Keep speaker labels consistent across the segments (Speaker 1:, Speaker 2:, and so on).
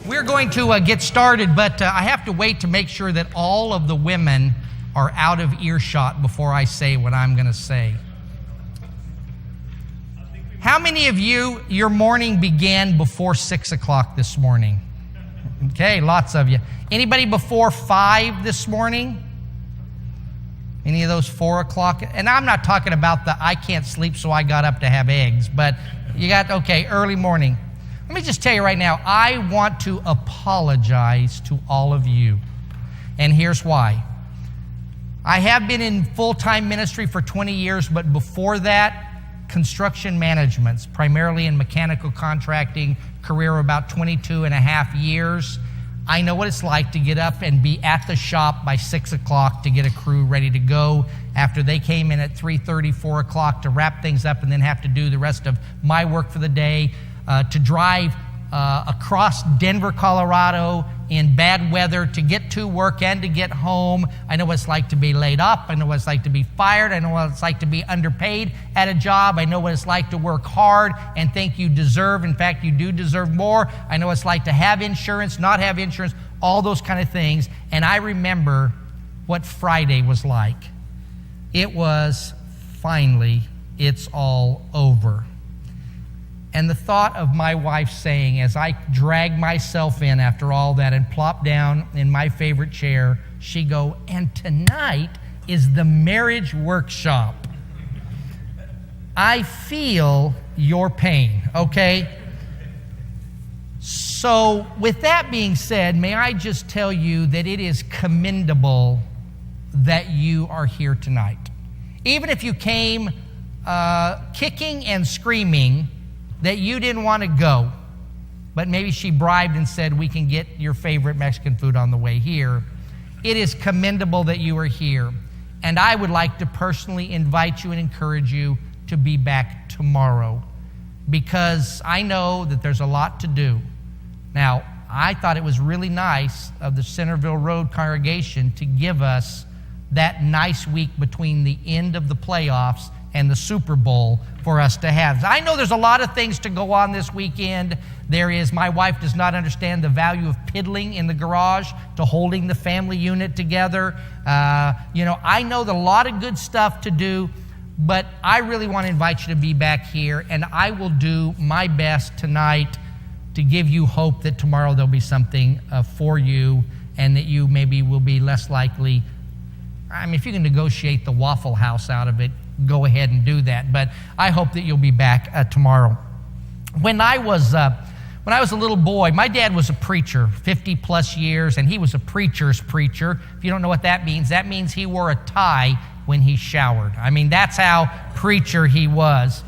Speaker 1: We're going to get started, but I have to wait to make sure that all of the women are out of earshot before I say what I'm going to say. How many of you, your morning began before 6 o'clock this morning? Okay, lots of you. Anybody before 5 this morning? Any of those 4 o'clock? And I'm not talking about the I can't sleep so I got up to have eggs, but you got, okay, early morning. Let me just tell you right now, I want to apologize to all of you. And here's why. I have been in full-time ministry for 20 years, but before that, construction managements, primarily in mechanical contracting, career about 22 and a half years. I know what it's like to get up and be at the shop by 6 o'clock to get a crew ready to go after they came in at 3:30, 4 o'clock to wrap things up and then have to do the rest of my work for the day, to drive across Denver, Colorado in bad weather to get to work and to get home. I know what it's like to be laid up. I know what it's like to be fired. I know what it's like to be underpaid at a job. I know what it's like to work hard and think you deserve. In fact, you do deserve more. I know what it's like to have insurance, not have insurance, all those kind of things. And I remember what Friday was like. It was finally, it's all over. And the thought of my wife saying, as I dragged myself in after all that and plopped down in my favorite chair, she go, and tonight is the marriage workshop. I feel your pain, okay? So with that being said, may I just tell you that it is commendable that you are here tonight. Even if you came kicking and screaming that you didn't want to go, but maybe she bribed and said, we can get your favorite Mexican food on the way here. It is commendable that you are here. And I would like to personally invite you and encourage you to be back tomorrow, because I know that there's a lot to do. Now, I thought it was really nice of the Centerville Road congregation to give us that nice week between the end of the playoffs and the Super Bowl for us to have. I know there's a lot of things to go on this weekend. My wife does not understand the value of piddling in the garage to holding the family unit together. I know there's a lot of good stuff to do, but I really want to invite you to be back here, and I will do my best tonight to give you hope that tomorrow there'll be something for you, and that you maybe will be less likely. I mean, if you can negotiate the Waffle House out of it, go ahead and do that. But I hope that you'll be back tomorrow. When I was a little boy, my dad was a preacher, 50 plus years, and he was a preacher's preacher. If you don't know what that means he wore a tie when he showered. I mean, that's how preacher he was.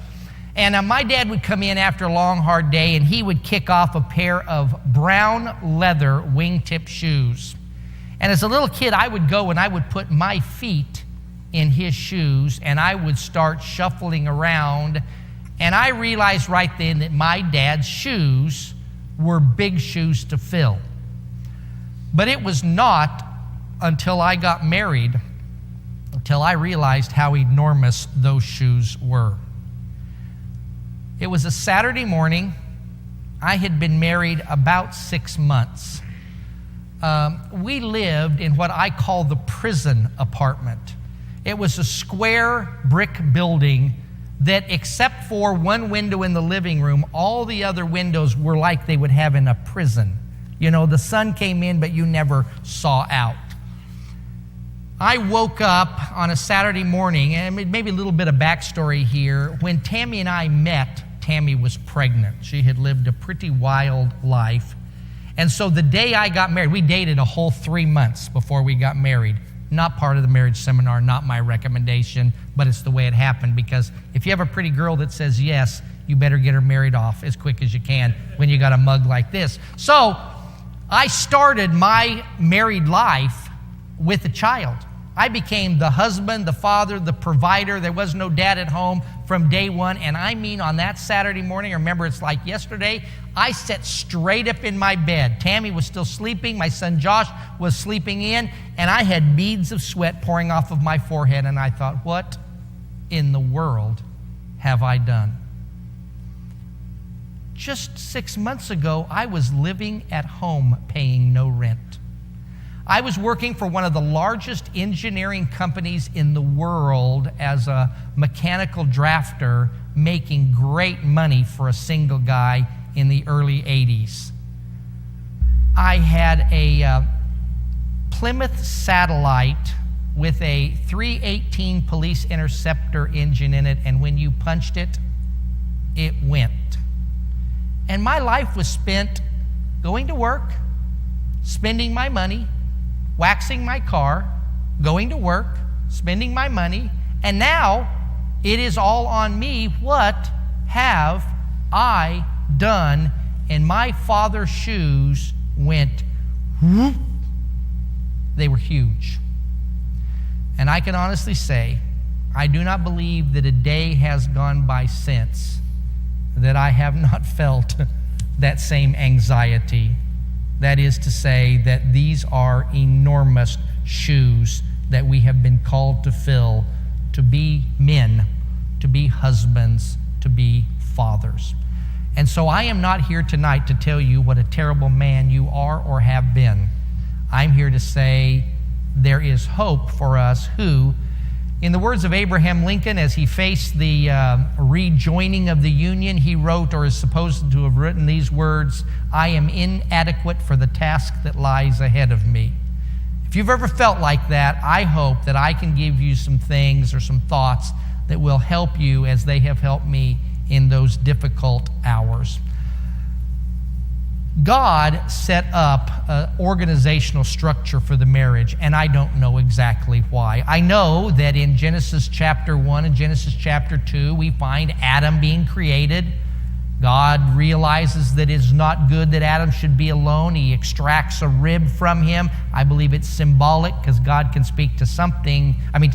Speaker 1: And my dad would come in after a long, hard day, and he would kick off a pair of brown leather wingtip shoes. And as a little kid, I would go and I would put my feet in his shoes, and I would start shuffling around, and I realized right then that my dad's shoes were big shoes to fill. But it was not until I got married until I realized how enormous those shoes were. It was a Saturday morning. I had been married about 6 months. We lived in what I call the prison apartment. It was a square brick building that, except for one window in the living room, all the other windows were like they would have in a prison. You know, the sun came in, but you never saw out. I woke up on a Saturday morning, and maybe a little bit of backstory here. When Tammy and I met, Tammy was pregnant. She had lived a pretty wild life. And so the day I got married, we dated a whole 3 months before we got married. Not part of the marriage seminar, not my recommendation, but it's the way it happened, because if you have a pretty girl that says yes, you better get her married off as quick as you can when you got a mug like this. So I started my married life with a child. I became the husband, the father, the provider. There was no dad at home from day one. And I mean, on that Saturday morning, I remember it's like yesterday, I sat straight up in my bed. Tammy was still sleeping. My son Josh was sleeping in. And I had beads of sweat pouring off of my forehead. And I thought, what in the world have I done? just 6 months ago, I was living at home paying no rent. I was working for one of the largest engineering companies in the world as a mechanical drafter, making great money for a single guy in the early 80s. I had a Plymouth Satellite with a 318 Police Interceptor engine in it, and when you punched it, it went. And my life was spent going to work, spending my money, waxing my car, going to work, spending my money, and now it is all on me. What have I done? And my father's shoes went whoop. They were huge. And I can honestly say, I do not believe that a day has gone by since that I have not felt that same anxiety. That is to say that these are enormous shoes that we have been called to fill, to be men, to be husbands, to be fathers. And so I am not here tonight to tell you what a terrible man you are or have been. I'm here to say there is hope for us who, in the words of Abraham Lincoln, as he faced the rejoining of the Union, he wrote, or is supposed to have written these words, "I am inadequate for the task that lies ahead of me." If you've ever felt like that, I hope that I can give you some things or some thoughts that will help you as they have helped me in those difficult hours. God set up an organizational structure for the marriage, and I don't know exactly why. I know that in Genesis chapter 1 and Genesis chapter 2, we find Adam being created. God realizes that it's not good that Adam should be alone. He extracts a rib from him. I believe it's symbolic because God can speak to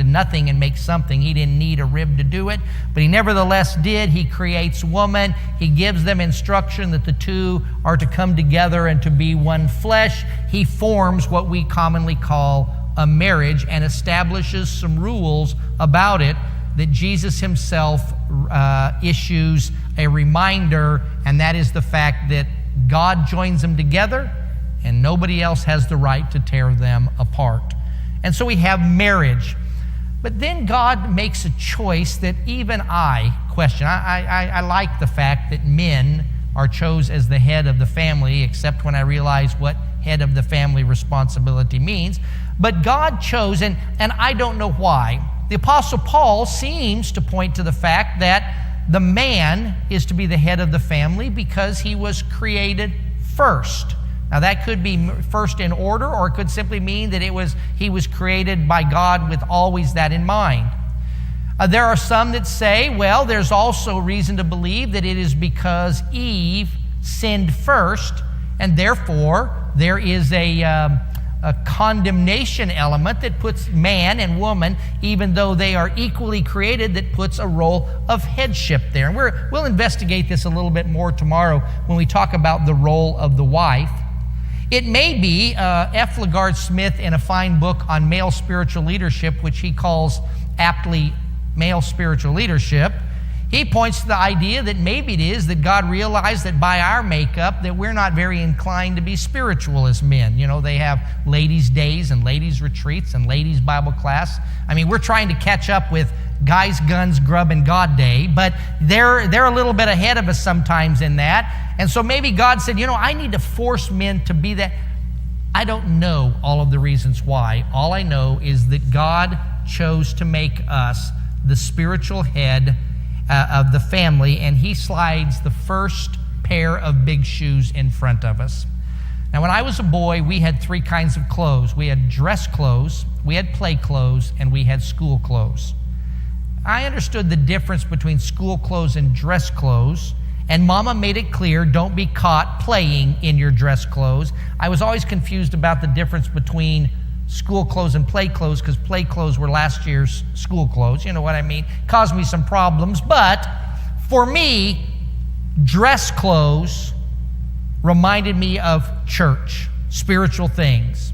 Speaker 1: nothing and make something. He didn't need a rib to do it, but he nevertheless did. He creates woman. He gives them instruction that the two are to come together and to be one flesh. He forms what we commonly call a marriage and establishes some rules about it that Jesus himself issues a reminder, and that is the fact that God joins them together and nobody else has the right to tear them apart. And so we have marriage. But then God makes a choice that even I question. I like the fact that men are chosen as the head of the family, except when I realize what head of the family responsibility means. But God chose, and I don't know why. The Apostle Paul seems to point to the fact that the man is to be the head of the family because he was created first. Now that could be first in order, or it could simply mean that he was created by God with always that in mind. There are some that say, well, there's also reason to believe that it is because Eve sinned first, and therefore there is a condemnation element that puts man and woman, even though they are equally created, that puts a role of headship there. And we'll investigate this a little bit more tomorrow when we talk about the role of the wife. It may be F. LaGard Smith, in a fine book on male spiritual leadership, which he calls aptly Male Spiritual Leadership, he points to the idea that maybe it is that God realized that by our makeup that we're not very inclined to be spiritual as men. You know, they have ladies' days and ladies' retreats and ladies' Bible class. I mean, we're trying to catch up with guys, guns, grub, and God day, but they're a little bit ahead of us sometimes in that. And so maybe God said, I need to force men to be that. I don't know all of the reasons why. All I know is that God chose to make us the spiritual head of the family, and he slides the first pair of big shoes in front of us. Now, when I was a boy, we had three kinds of clothes. We had dress clothes, we had play clothes, and we had school clothes. I understood the difference between school clothes and dress clothes, and Mama made it clear, don't be caught playing in your dress clothes. I was always confused about the difference between school clothes and play clothes, because play clothes were last year's school clothes. You know what I mean? Caused me some problems. But for me, dress clothes reminded me of church, spiritual things.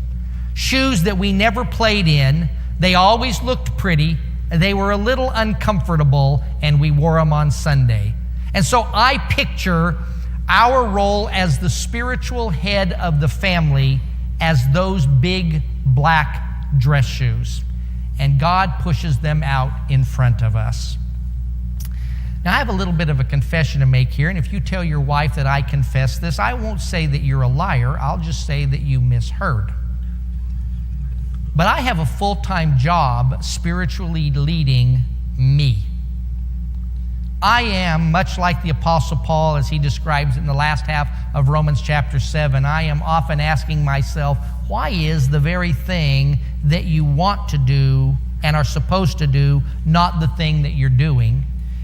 Speaker 1: Shoes that we never played in. They always looked pretty. They were a little uncomfortable, and we wore them on Sunday. And so I picture our role as the spiritual head of the family as those big black dress shoes. And God pushes them out in front of us. Now, I have a little bit of a confession to make here, and if you tell your wife that I confess this, I won't say that you're a liar. I'll just say that you misheard. But I have a full-time job spiritually leading me. I am, much like the Apostle Paul, as he describes in the last half of Romans chapter 7, I am often asking myself, why is the very thing that you want to do and are supposed to do not the thing that you're doing?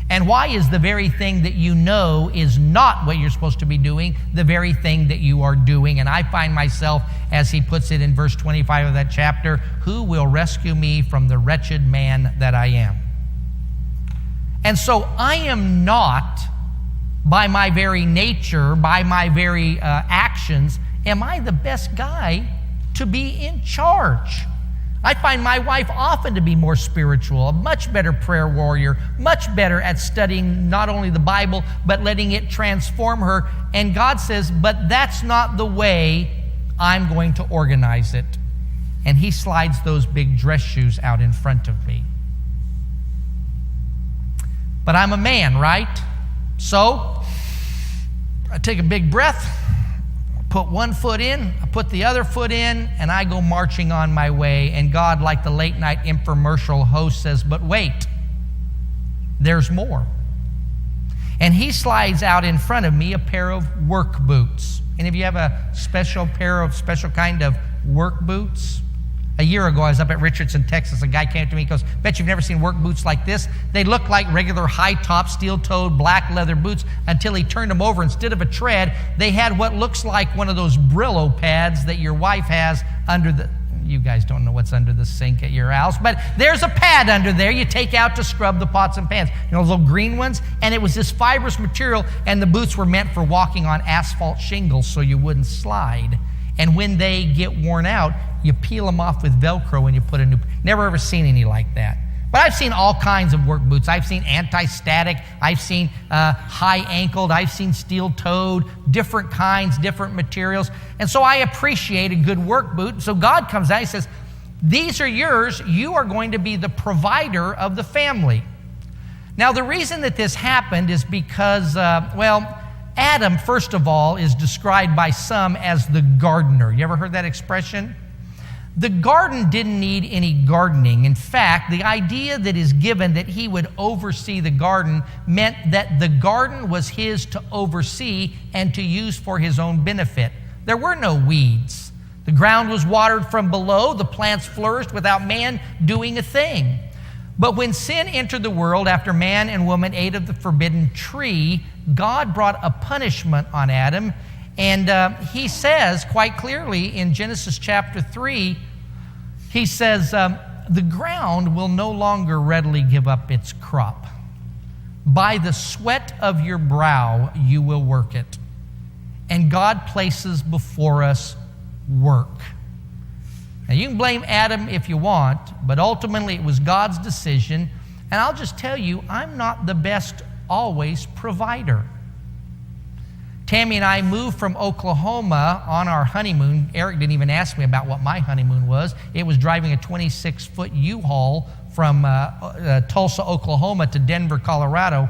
Speaker 1: And why is the very thing that you know is not what you're supposed to be doing the very thing that you are doing? And I find myself, as he puts it in verse 25 of that chapter, who will rescue me from the wretched man that I am? And so I am not, by my very nature, by my very actions, am I the best guy to be in charge? I find my wife often to be more spiritual, a much better prayer warrior, much better at studying not only the Bible, but letting it transform her. And God says, but that's not the way I'm going to organize it. And he slides those big dress shoes out in front of me. But I'm a man, right? So I take a big breath, put one foot in, I put the other foot in, and I go marching on my way. And God, like the late night infomercial host, says, but wait, there's more. And he slides out in front of me a pair of work boots. Any of you have a special kind of work boots? A year ago, I was up at Richardson, Texas. A guy came to me and goes, bet you've never seen work boots like this. They look like regular high-top, steel-toed, black leather boots until he turned them over. Instead of a tread, they had what looks like one of those Brillo pads that your wife has under the... You guys don't know what's under the sink at your house, but there's a pad under there you take out to scrub the pots and pans. You know, those little green ones? And it was this fibrous material, and the boots were meant for walking on asphalt shingles so you wouldn't slide. And when they get worn out, you peel them off with Velcro and you put a new... Never ever seen any like that. But I've seen all kinds of work boots. I've seen anti-static. I've seen high-ankled. I've seen steel-toed, different kinds, different materials. And so I appreciate a good work boot. So God comes out and says, these are yours. You are going to be the provider of the family. Now, the reason that this happened is because, Adam, first of all, is described by some as the gardener. You ever heard that expression? The garden didn't need any gardening. In fact, the idea that is given that he would oversee the garden meant that the garden was his to oversee and to use for his own benefit. There were no weeds. The ground was watered from below. The plants flourished without man doing a thing. But when sin entered the world after man and woman ate of the forbidden tree, God brought a punishment on Adam. And he says quite clearly in Genesis chapter 3, he says, the ground will no longer readily give up its crop. By the sweat of your brow you will work it. And God places before us work. Now you can blame Adam if you want, but ultimately it was God's decision. And I'll just tell you, I'm not the best always provider. Tammy and I moved from Oklahoma on our honeymoon. Eric didn't even ask me about what my honeymoon was. It was driving a 26-foot U-Haul from Tulsa, Oklahoma to Denver, Colorado,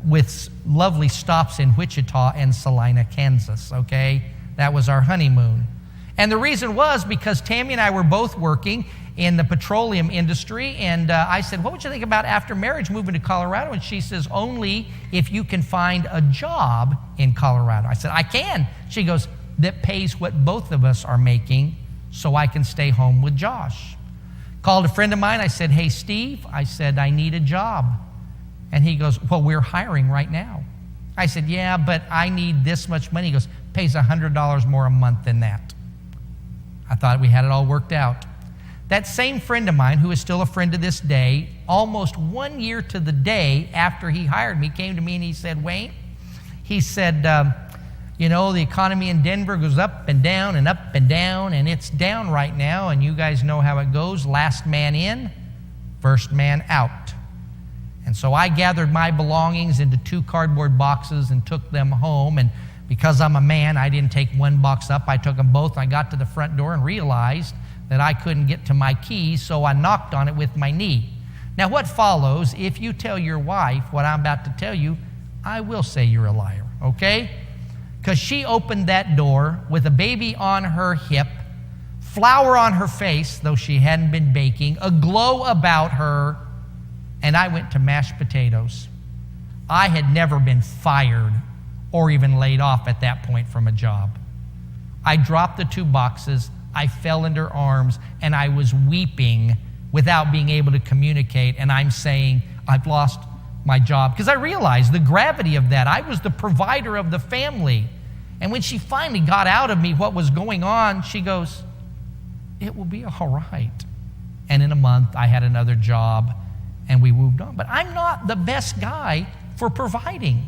Speaker 1: with lovely stops in Wichita and Salina, Kansas, okay? That was our honeymoon. And the reason was because Tammy and I were both working in the petroleum industry, and I said, what would you think about after marriage moving to Colorado? And she says, only if you can find a job in Colorado. I said, I can. She goes, that pays what both of us are making so I can stay home with Josh. Called a friend of mine. I said, hey, Steve, I said, I need a job. And he goes, well, we're hiring right now. I said, yeah, but I need this much money. He goes, pays $100 more a month than that. I thought we had it all worked out. That same friend of mine, who is still a friend to this day, almost 1 year to the day after he hired me, came to me and he said, Wayne, he said, the economy in Denver goes up and down and up and down, and it's down right now, and you guys know how it goes. Last man in, first man out. And so I gathered my belongings into 2 cardboard boxes and took them home and Because I'm a man, I didn't take one box up. I took them both. I got to the front door and realized that I couldn't get to my keys, so I knocked on it with my knee. Now, what follows, if you tell your wife what I'm about to tell you, I will say you're a liar, okay? Because she opened that door with a baby on her hip, flour on her face, though she hadn't been baking, a glow about her, and I went to mashed potatoes. I had never been fired or even laid off at that point from a job. I dropped the 2 boxes, I fell into her arms, and I was weeping without being able to communicate, and I'm saying, I've lost my job. Because I realized the gravity of that. I was the provider of the family. And when she finally got out of me what was going on, she goes, it will be all right. And in a month, I had another job, and we moved on. But I'm not the best guy for providing.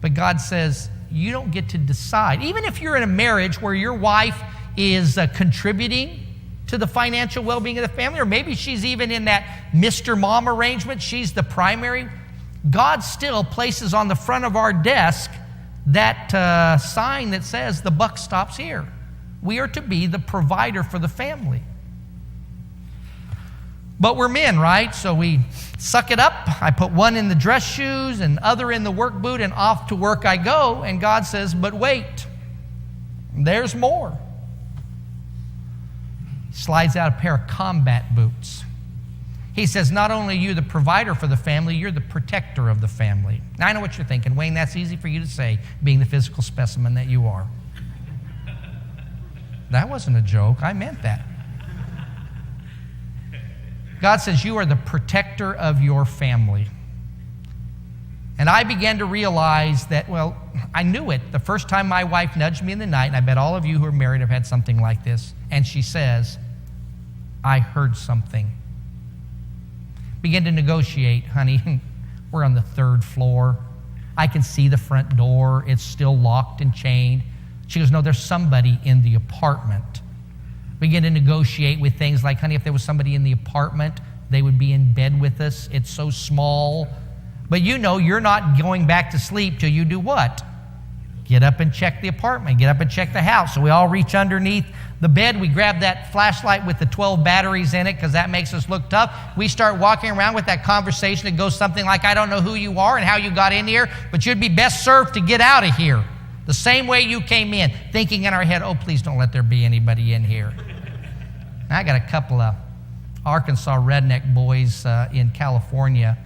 Speaker 1: But God says, you don't get to decide. Even if you're in a marriage where your wife is contributing to the financial well-being of the family, or maybe she's even in that Mr. Mom arrangement, she's the primary, God still places on the front of our desk that sign that says the buck stops here. We are to be the provider for the family. But we're men, right? So we suck it up. I put one in the dress shoes and other in the work boot, and off to work I go. And God says, but wait, there's more. He slides out a pair of combat boots. He says, not only are you the provider for the family, you're the protector of the family. Now, I know what you're thinking. Wayne, that's easy for you to say, being the physical specimen that you are. That wasn't a joke. I meant that. God says, you are the protector of your family. And I began to realize that, well, I knew it the first time my wife nudged me in the night, and I bet all of you who are married have had something like this. And she says, I heard something. Begin to negotiate, honey. We're on the 3rd floor. I can see the front door. It's still locked and chained. She goes, no, there's somebody in the apartment. Begin to negotiate with things like, honey, if there was somebody in the apartment, they would be in bed with us. It's so small. But you know you're not going back to sleep till you do what? Get up and check the apartment. Get up and check the house. So we all reach underneath the bed. We grab that flashlight with the 12 batteries in it because that makes us look tough. We start walking around with that conversation that goes something like, I don't know who you are and how you got in here, but you'd be best served to get out of here the same way you came in, thinking in our head, oh, please don't let there be anybody in here. I got a couple of Arkansas redneck boys in California,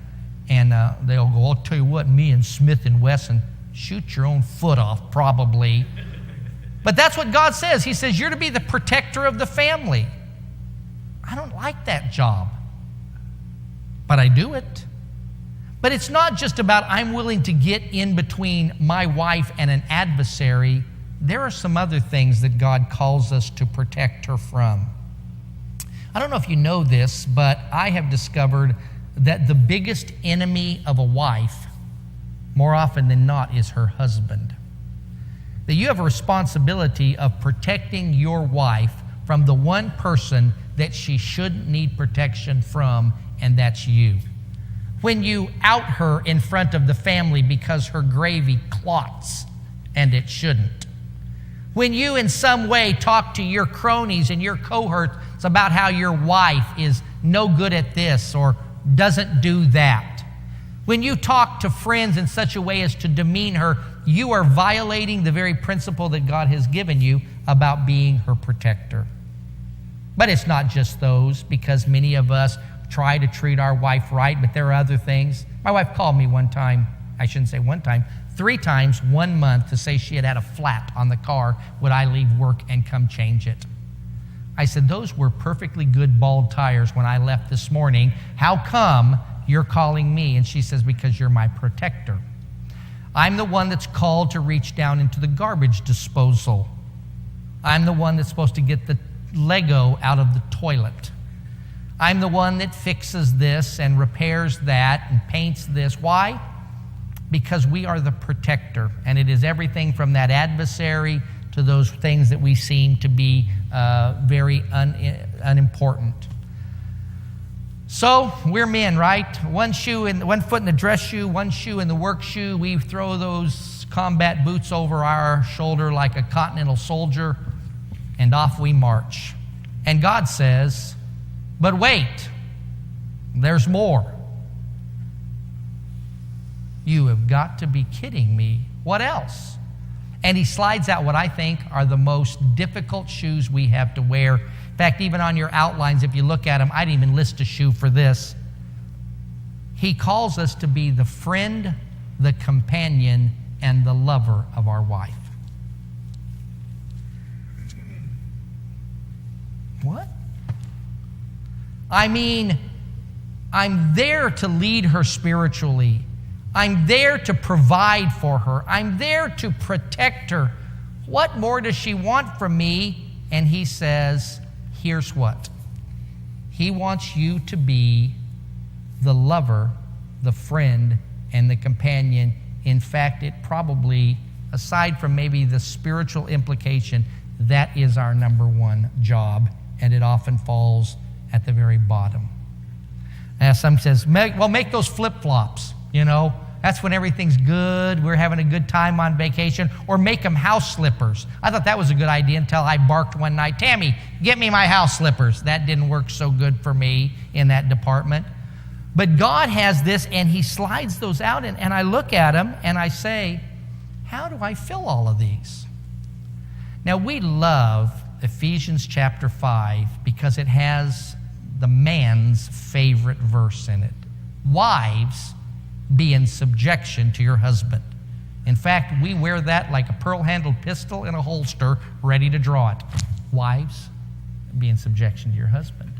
Speaker 1: and they'll go, I'll tell you what, me and Smith and Wesson, shoot your own foot off, probably. But that's what God says. He says, you're to be the protector of the family. I don't like that job, but I do it. But it's not just about I'm willing to get in between my wife and an adversary. There are some other things that God calls us to protect her from. I don't know if you know this, but I have discovered that the biggest enemy of a wife, more often than not, is her husband. That you have a responsibility of protecting your wife from the one person that she shouldn't need protection from, and that's you. When you out her in front of the family because her gravy clots, and it shouldn't. When you in some way talk to your cronies and your cohorts about how your wife is no good at this or doesn't do that. When you talk to friends in such a way as to demean her, you are violating the very principle that God has given you about being her protector. But it's not just those, because many of us try to treat our wife right, but there are other things. My wife called me one time, I shouldn't say one time, 3 times 1 month to say she had had a flat on the car. Would I leave work and come change it? I said, those were perfectly good bald tires when I left this morning. How come you're calling me? And she says, because you're my protector. I'm the one that's called to reach down into the garbage disposal. I'm the one that's supposed to get the Lego out of the toilet. I'm the one that fixes this and repairs that and paints this. Why? Because we are the protector, and it is everything from that adversary to those things that we seem to be very unimportant. So we're men, right? One foot in the dress shoe, one shoe in the work shoe. We throw those combat boots over our shoulder like a continental soldier, and off we march. And God says, but wait, there's more. You have got to be kidding me. What else? And he slides out what I think are the most difficult shoes we have to wear. In fact, even on your outlines, if you look at them, I didn't even list a shoe for this. He calls us to be the friend, the companion, and the lover of our wife. What? I mean, I'm there to lead her spiritually. I'm there to provide for her. I'm there to protect her. What more does she want from me? And he says, here's what. He wants you to be the lover, the friend, and the companion. In fact, it probably, aside from maybe the spiritual implication, that is our number one job, and it often falls at the very bottom. As some says, make those flip-flops, you know. That's when everything's good, we're having a good time on vacation, or make them house slippers. I thought that was a good idea until I barked one night, Tammy, get me my house slippers. That didn't work so good for me in that department. But God has this, and he slides those out, and I look at them, and I say, how do I fill all of these? Now, we love Ephesians chapter 5 because it has the man's favorite verse in it. Wives, be in subjection to your husband. In fact, we wear that like a pearl-handled pistol in a holster, ready to draw it. Wives, be in subjection to your husband.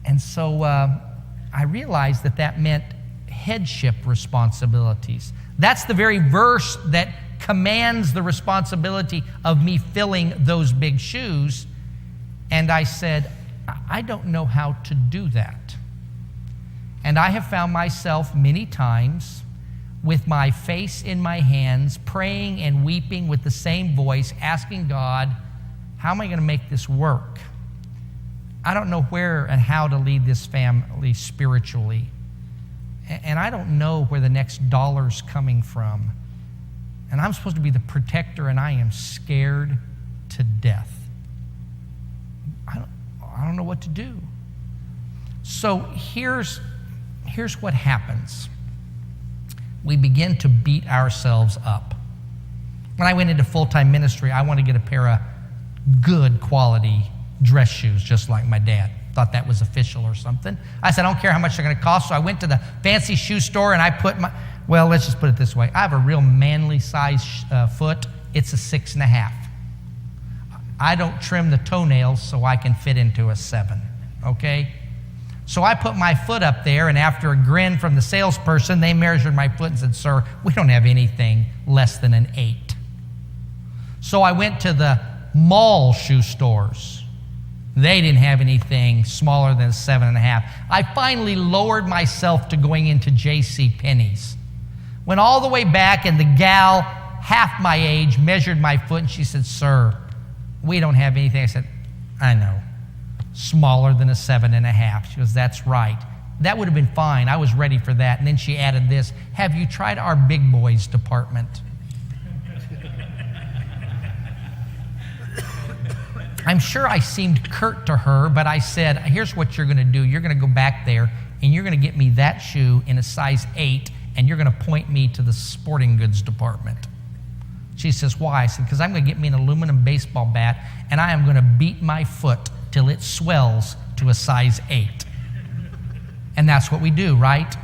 Speaker 1: And so I realized that meant headship responsibilities. That's the very verse that commands the responsibility of me filling those big shoes. And I said, I don't know how to do that. And I have found myself many times with my face in my hands, praying and weeping with the same voice, asking God, how am I going to make this work? I don't know where and how to lead this family spiritually. And I don't know where the next dollar's coming from. And I'm supposed to be the protector, and I am scared to death. I don't know what to do. So here's what happens. We begin to beat ourselves up. When I went into full-time ministry, I wanted to get a pair of good quality dress shoes, just like my dad. Thought that was official or something. I said, I don't care how much they're going to cost. So I went to the fancy shoe store and I put let's just put it this way. I have a real manly size foot. It's a 6.5. I don't trim the toenails so I can fit into a 7, okay? So I put my foot up there, and after a grin from the salesperson, they measured my foot and said, sir, we don't have anything less than an 8. So I went to the mall shoe stores. They didn't have anything smaller than a 7.5. I finally lowered myself to going into J.C. Penney's. Went all the way back, and the gal, half my age, measured my foot, and she said, sir, we don't have anything. I said, I know. Smaller than a 7.5. She goes, that's right. That would have been fine. I was ready for that. And then she added this, have you tried our big boys department? I'm sure I seemed curt to her, but I said, here's what you're going to do. You're going to go back there, and you're going to get me that shoe in a size 8, and you're going to point me to the sporting goods department. She says, why? I said, because I'm going to get me an aluminum baseball bat, and I am going to beat my foot till it swells to a size 8. And that's what we do, right?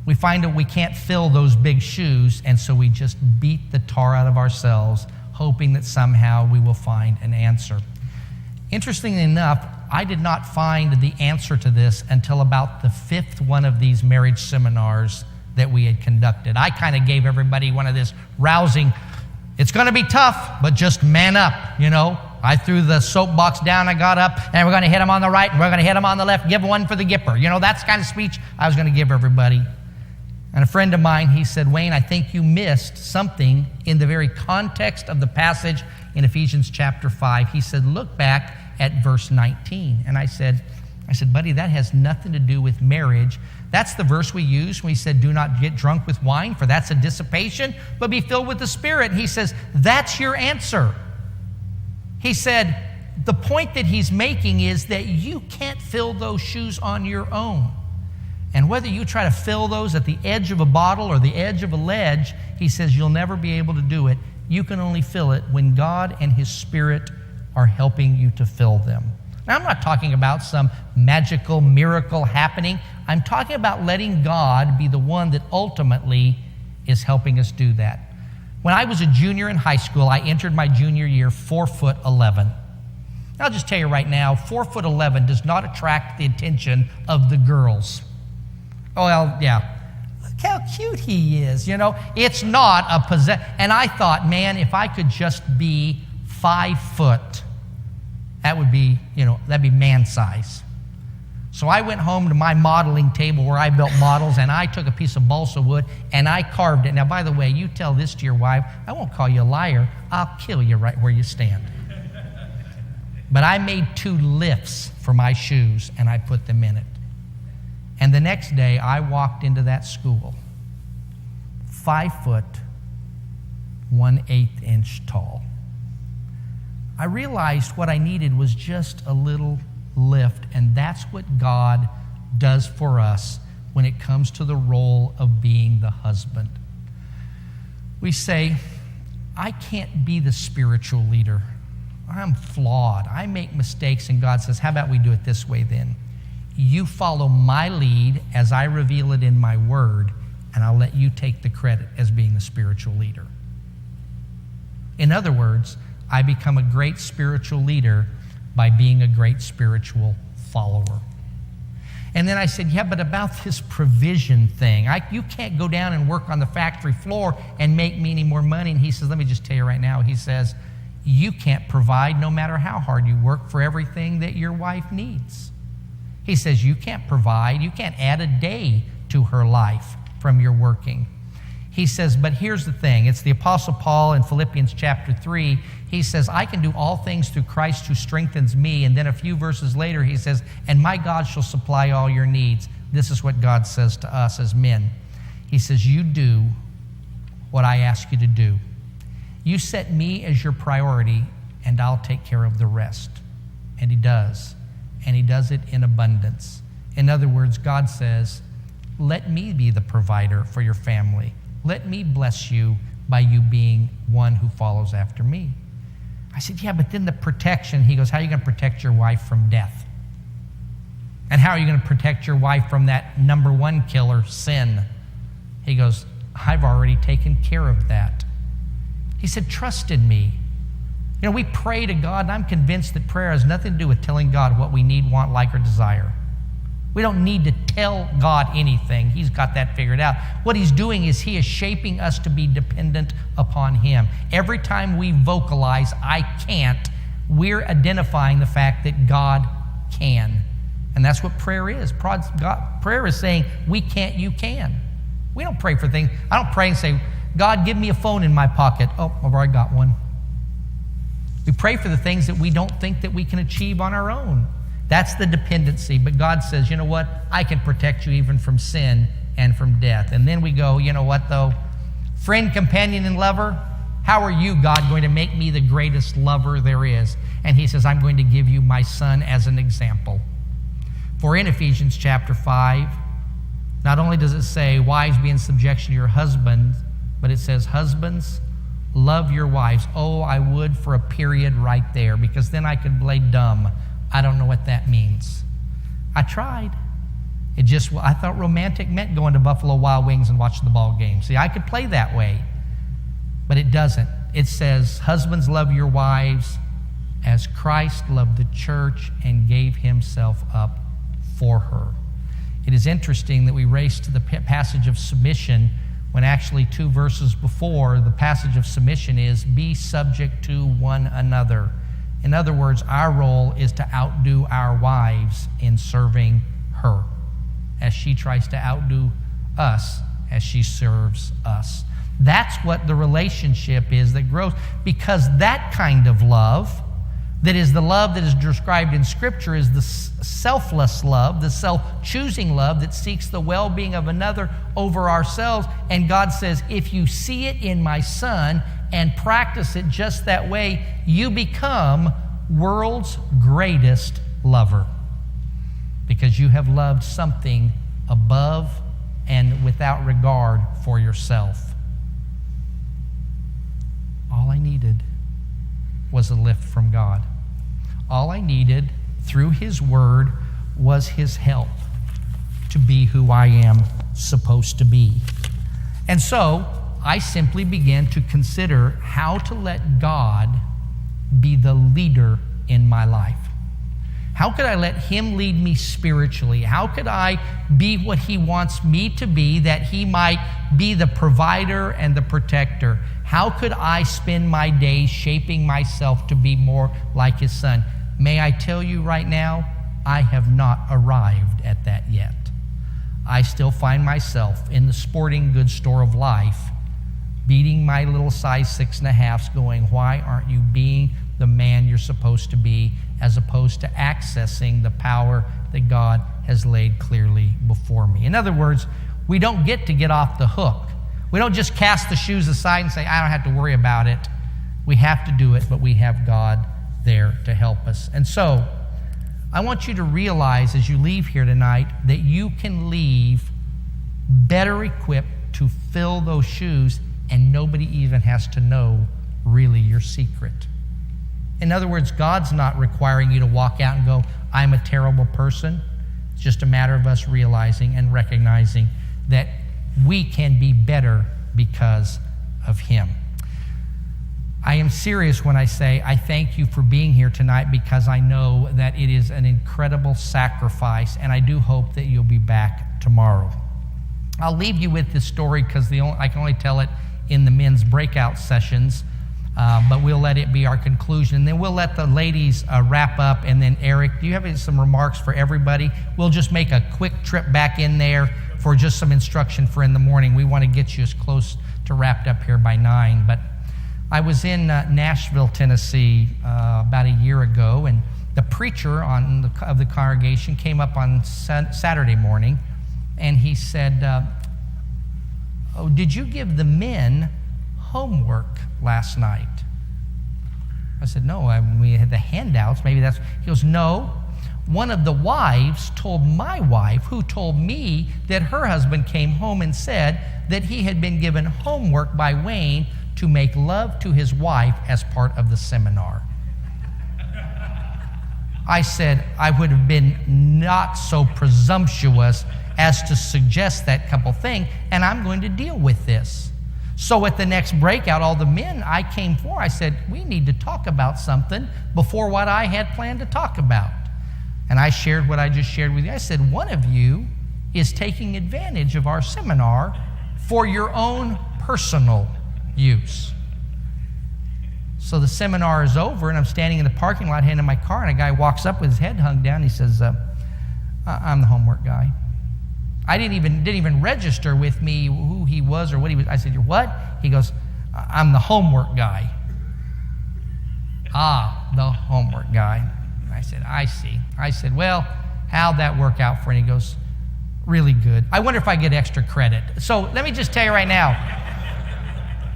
Speaker 1: We find that we can't fill those big shoes, and so we just beat the tar out of ourselves, hoping that somehow we will find an answer. Interestingly enough, I did not find the answer to this until about the 5th one of these marriage seminars that we had conducted. I kind of gave everybody one of this rousing, it's going to be tough, but just man up, you know. I threw the soapbox down, I got up, and we're going to hit them on the right, and we're going to hit them on the left, give one for the Gipper. You know, that's the kind of speech I was going to give everybody. And a friend of mine, he said, Wayne, I think you missed something in the very context of the passage in Ephesians chapter 5. He said, look back at verse 19. And I said, I said, buddy, that has nothing to do with marriage. That's the verse we used when we said, do not get drunk with wine, for that's a dissipation, but be filled with the Spirit. And he says, that's your answer. He said, the point that he's making is that you can't fill those shoes on your own. And whether you try to fill those at the edge of a bottle or the edge of a ledge, he says you'll never be able to do it. You can only fill it when God and His Spirit are helping you to fill them. Now, I'm not talking about some magical miracle happening. I'm talking about letting God be the one that ultimately is helping us do that. When I was a junior in high school, I entered my junior year 4'11". I'll just tell you right now, 4'11" does not attract the attention of the girls. Oh, well, yeah. Look how cute he is, you know. It's not a possession. And I thought, man, if I could just be 5 foot, that would be, that'd be man size. So I went home to my modeling table where I built models, and I took a piece of balsa wood and I carved it. Now, by the way, you tell this to your wife, I won't call you a liar. I'll kill you right where you stand. But I made 2 lifts for my shoes, and I put them in it. And the next day, I walked into that school, 5 foot, 1/8 inch tall. I realized what I needed was just a little lift, and that's what God does for us when it comes to the role of being the husband. We say, I can't be the spiritual leader. I'm flawed. I make mistakes, and God says, how about we do it this way then? You follow my lead as I reveal it in my word, and I'll let you take the credit as being the spiritual leader. In other words, I become a great spiritual leader by being a great spiritual follower. And then I said, yeah, but about this provision thing, you can't go down and work on the factory floor and make me any more money. And he says, let me just tell you right now, he says, you can't provide no matter how hard you work for everything that your wife needs. He says, you can't provide, you can't add a day to her life from your working. He says, but here's the thing. It's the Apostle Paul in Philippians chapter 3. He says, I can do all things through Christ who strengthens me. And then a few verses later, he says, and my God shall supply all your needs. This is what God says to us as men. He says, you do what I ask you to do. You set me as your priority, and I'll take care of the rest. And he does. And he does it in abundance. In other words, God says, let me be the provider for your family. Let me bless you by you being one who follows after me. I said, yeah, but then the protection. He goes, how are you going to protect your wife from death? And how are you going to protect your wife from that number one killer, sin? He goes, I've already taken care of that. He said, trust in me. You know, we pray to God, and I'm convinced that prayer has nothing to do with telling God what we need, want, like, or desire. We don't need to tell God anything. He's got that figured out. What he's doing is he is shaping us to be dependent upon him. Every time we vocalize, I can't, we're identifying the fact that God can. And that's what prayer is. Prayer is saying, we can't, you can. We don't pray for things. I don't pray and say, God, give me a phone in my pocket. Oh, I've already got one. We pray for the things that we don't think that we can achieve on our own. That's the dependency. But God says, you know what? I can protect you even from sin and from death. And then we go, you know what though? Friend, companion, and lover, how are you, God, going to make me the greatest lover there is? And he says, I'm going to give you my son as an example. For in Ephesians chapter 5, not only does it say, wives be in subjection to your husbands, but it says, husbands, love your wives. Oh, I would for a period right there, because then I could play dumb. I don't know what that means. I tried. I thought romantic meant going to Buffalo Wild Wings and watching the ball game. See, I could play that way, but it doesn't. It says, husbands, love your wives as Christ loved the church and gave himself up for her. It is interesting that we race to the passage of submission when actually 2 verses before, the passage of submission is, be subject to one another. In other words, our role is to outdo our wives in serving her as she tries to outdo us as she serves us. That's what the relationship is that grows, because that kind of love that is the love that is described in Scripture is the selfless love, the self-choosing love that seeks the well-being of another over ourselves. And God says, if you see it in my Son and practice it just that way, you become world's greatest lover, because you have loved something above and without regard for yourself. All I needed was a lift from God. All I needed through His Word was His help to be who I am supposed to be. And so I simply began to consider how to let God be the leader in my life. How could I let Him lead me spiritually? How could I be what He wants me to be, that He might be the provider and the protector? How could I spend my days shaping myself to be more like His Son? May I tell you right now, I have not arrived at that yet. I still find myself in the sporting goods store of life, beating my little size 6.5s, going, why aren't you being the man you're supposed to be, as opposed to accessing the power that God has laid clearly before me? In other words, we don't get to get off the hook. We don't just cast the shoes aside and say, I don't have to worry about it. We have to do it, but we have God there to help us. And so, I want you to realize as you leave here tonight that you can leave better equipped to fill those shoes, and nobody even has to know really your secret. In other words, God's not requiring you to walk out and go, I'm a terrible person. It's just a matter of us realizing and recognizing that we can be better because of Him. I am serious when I say I thank you for being here tonight, because I know that it is an incredible sacrifice, and I do hope that you'll be back tomorrow. I'll leave you with this story because I can only tell it in the men's breakout sessions, but we'll let it be our conclusion. And then we'll let the ladies wrap up, and then Eric, do you have some remarks for everybody? We'll just make a quick trip back in there for just some instruction for in the morning. We want to get you as close to wrapped up here by 9. But I was in Nashville, Tennessee about a year ago, and the preacher of the congregation came up on Saturday morning, and he said, oh, did you give the men homework last night? I said, no, we had the handouts. Maybe that's... He goes, no. One of the wives told my wife, who told me that her husband came home and said that he had been given homework by Wayne to make love to his wife as part of the seminar. I said, I would have been not so presumptuous as to suggest that couple thing, and I'm going to deal with this. So at the next breakout, all the men I came for, I said, we need to talk about something before what I had planned to talk about. And I shared what I just shared with you. I said, one of you is taking advantage of our seminar for your own personal use. So the seminar is over, and I'm standing in the parking lot handing my car, and a guy walks up with his head hung down. He says, I'm the homework guy. I didn't even register with me who he was or what he was. I said, you're what? He goes, I'm the homework guy. Ah, the homework guy. I said, I see. I said, well, how'd that work out for you? He goes, really good. I wonder if I get extra credit. So let me just tell you right now,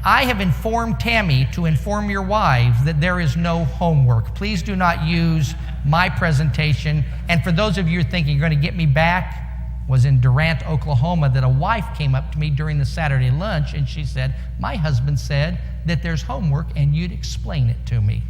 Speaker 1: I have informed Tammy to inform your wives that there is no homework. Please do not use my presentation. And for those of you thinking you're going to get me back, was in Durant, Oklahoma, that a wife came up to me during the Saturday lunch, and she said, my husband said that there's homework and you'd explain it to me.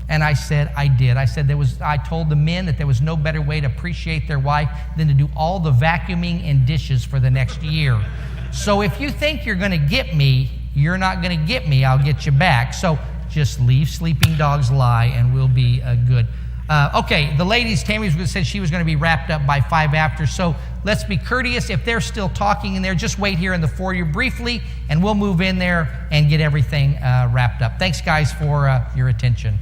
Speaker 1: And I said, I did. I told the men that there was no better way to appreciate their wife than to do all the vacuuming and dishes for the next year. So if you think you're going to get me, you're not going to get me. I'll get you back. So just leave sleeping dogs lie, and we'll be good. Okay, the ladies, Tammy said she was going to be wrapped up by 5 after, so let's be courteous. If they're still talking in there, just wait here in the foyer briefly, and we'll move in there and get everything wrapped up. Thanks, guys, for your attention.